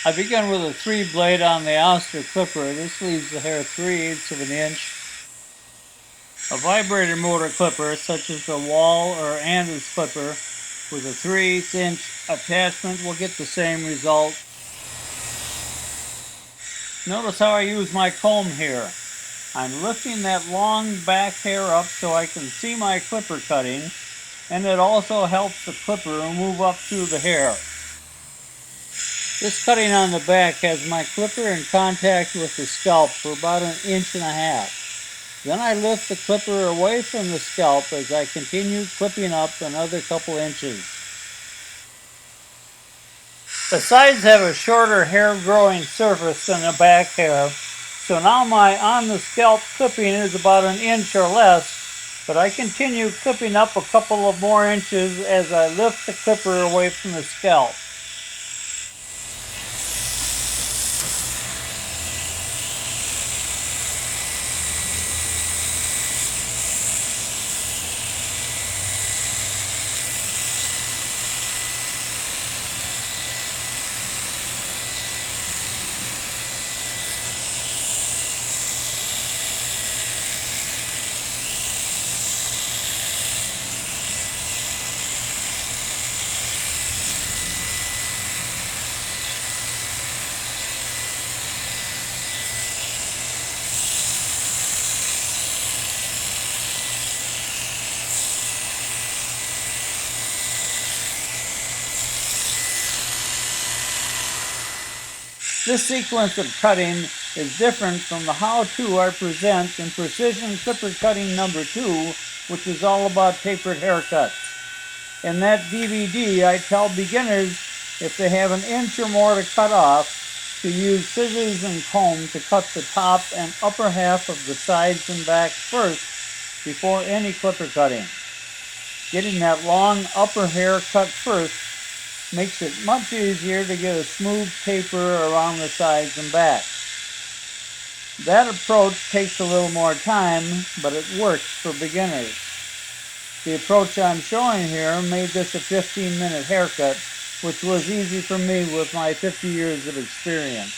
I begin with a 3 blade on the ouster clipper. This leaves the hair 3/8 of an inch. A vibrator motor clipper, such as the Wall or Andrews clipper, with a 3/8 inch attachment will get the same result. Notice how I use my comb here. I'm lifting that long back hair up so I can see my clipper cutting, and it also helps the clipper move up through the hair. This cutting on the back has my clipper in contact with the scalp for about 1.5 inches. Then I lift the clipper away from the scalp as I continue clipping up another couple inches. The sides have a shorter hair growing surface than the back hair, so now my on the scalp clipping is about 1 inch or less, but I continue clipping up a couple of more inches as I lift the clipper away from the scalp. This sequence of cutting is different from the how-to I present in Precision Clipper Cutting number 2, which is all about tapered haircuts. In that DVD, I tell beginners if they have 1 inch or more to cut off, to use scissors and comb to cut the top and upper half of the sides and back first before any clipper cutting. Getting that long upper hair cut first makes it much easier to get a smooth taper around the sides and back. That approach takes a little more time, but it works for beginners. The approach I'm showing here made this a 15-minute haircut, which was easy for me with my 50 years of experience.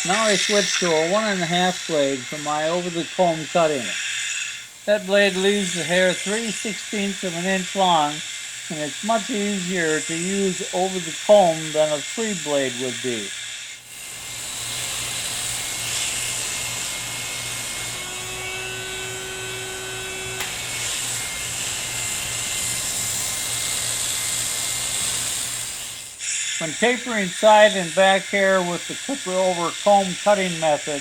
Now I switch to a 1.5 blade for my over-the-comb cutting. That blade leaves the hair 3/16 of an inch long, and it's much easier to use over the comb than a 3 blade would be. When tapering side and back hair with the clipper over comb cutting method,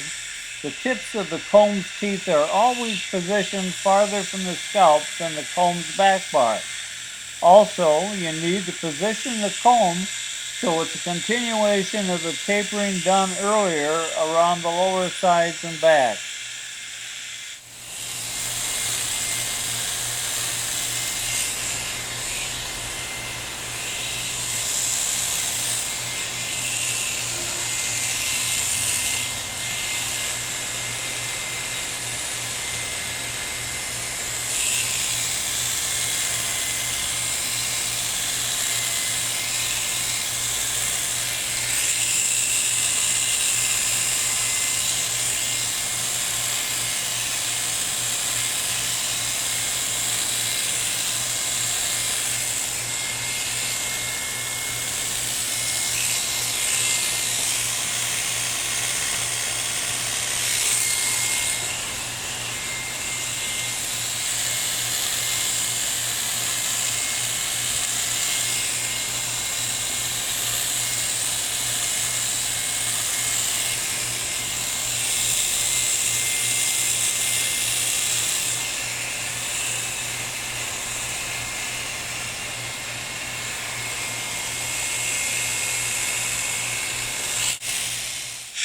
the tips of the comb's teeth are always positioned farther from the scalp than the comb's back bar. Also, you need to position the comb so it's a continuation of the tapering done earlier around the lower sides and back.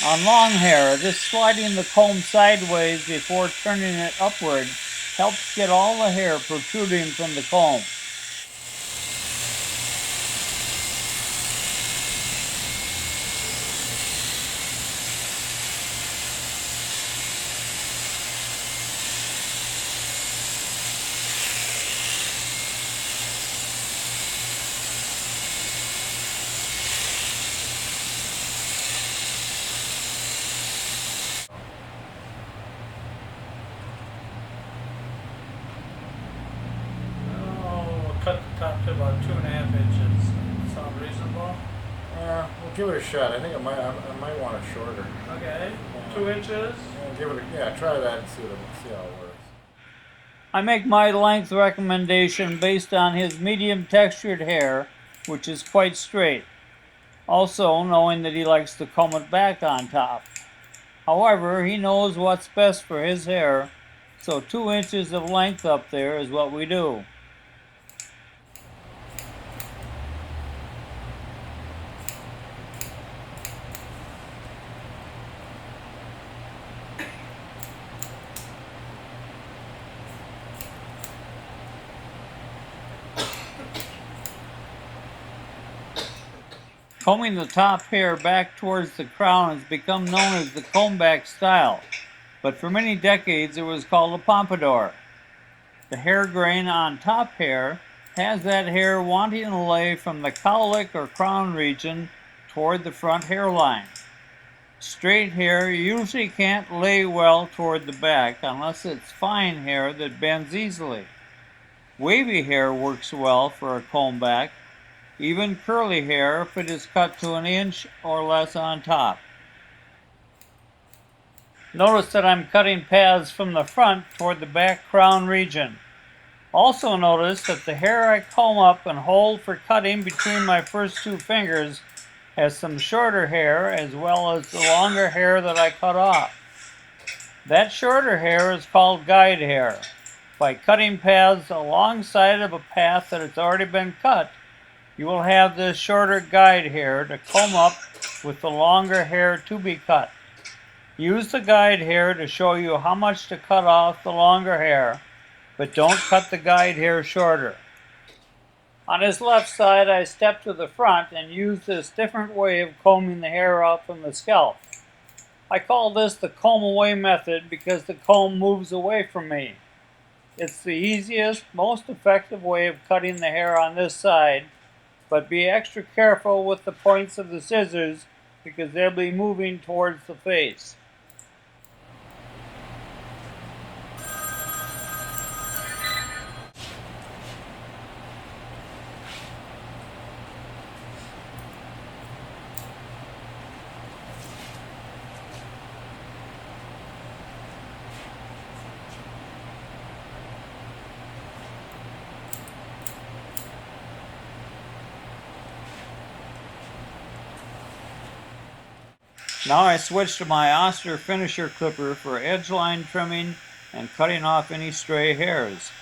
On long hair, this sliding the comb sideways before turning it upward helps get all the hair protruding from the comb. Cut the top to about 2.5 inches. Sound reasonable? We'll give it a shot. I think I might want it shorter. Okay. 2 inches? Try that and see how it works. I make my length recommendation based on his medium textured hair, which is quite straight. Also, knowing that he likes to comb it back on top. However, he knows what's best for his hair, so 2 inches of length up there is what we do. Combing the top hair back towards the crown has become known as the comb back style, but for many decades it was called a pompadour. The hair grain on top hair has that hair wanting to lay from the cowlick or crown region toward the front hairline. Straight hair usually can't lay well toward the back unless it's fine hair that bends easily. Wavy hair works well for a comb back, even curly hair if it is cut to an inch or less on top. Notice that I'm cutting paths from the front toward the back crown region. Also notice that the hair I comb up and hold for cutting between my first two fingers has some shorter hair as well as the longer hair that I cut off. That shorter hair is called guide hair. By cutting paths alongside of a path that has already been cut, you will have this shorter guide hair to comb up with the longer hair to be cut. Use the guide hair to show you how much to cut off the longer hair, but don't cut the guide hair shorter. On his left side, I step to the front and use this different way of combing the hair out from the scalp. I call this the comb away method because the comb moves away from me. It's the easiest, most effective way of cutting the hair on this side, but be extra careful with the points of the scissors because they'll be moving towards the face. Now I switch to my Oster finisher clipper for edge line trimming and cutting off any stray hairs.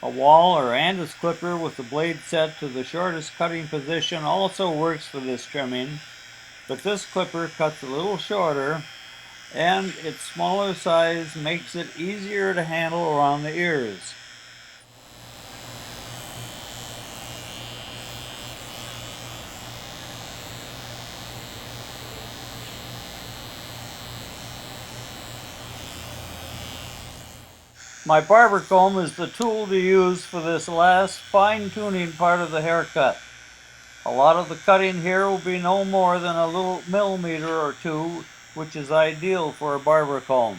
A Wall or Andis clipper with the blade set to the shortest cutting position also works for this trimming, but this clipper cuts a little shorter and its smaller size makes it easier to handle around the ears. My barber comb is the tool to use for this last fine-tuning part of the haircut. A lot of the cutting here will be no more than a little millimeter or two, which is ideal for a barber comb.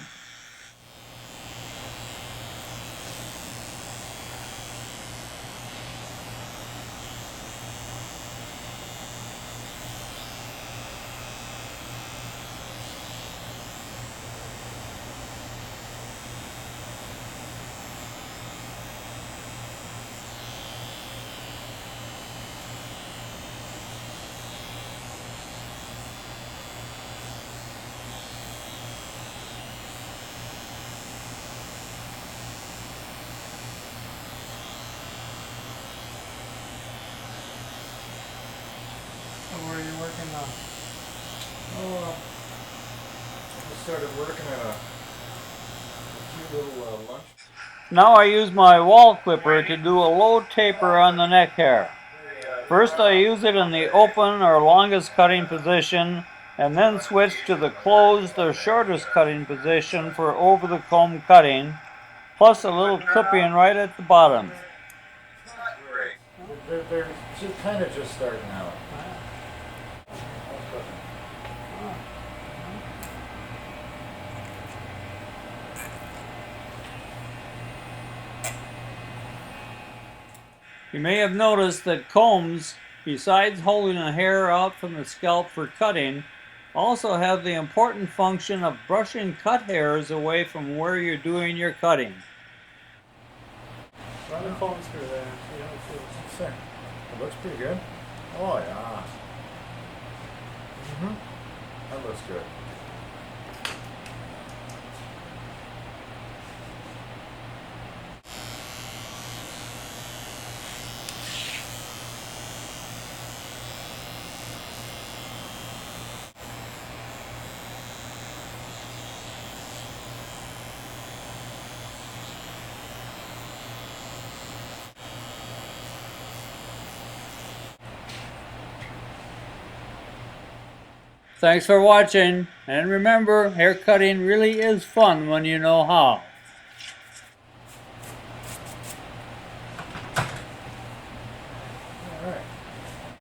started working at a cute little lunch. Now I use my wall clipper to do a low taper on the neck hair. First I use it in the open or longest cutting position, and then switch to the closed or shortest cutting position for over the comb cutting, plus a little clipping right at the bottom. They're kind of just starting out. You may have noticed that combs, besides holding the hair out from the scalp for cutting, also have the important function of brushing cut hairs away from where you're doing your cutting. Run the comb through there. See how it feels. Sick. It looks pretty good. Oh yeah. That looks good. Thanks for watching, and remember, hair cutting really is fun when you know how.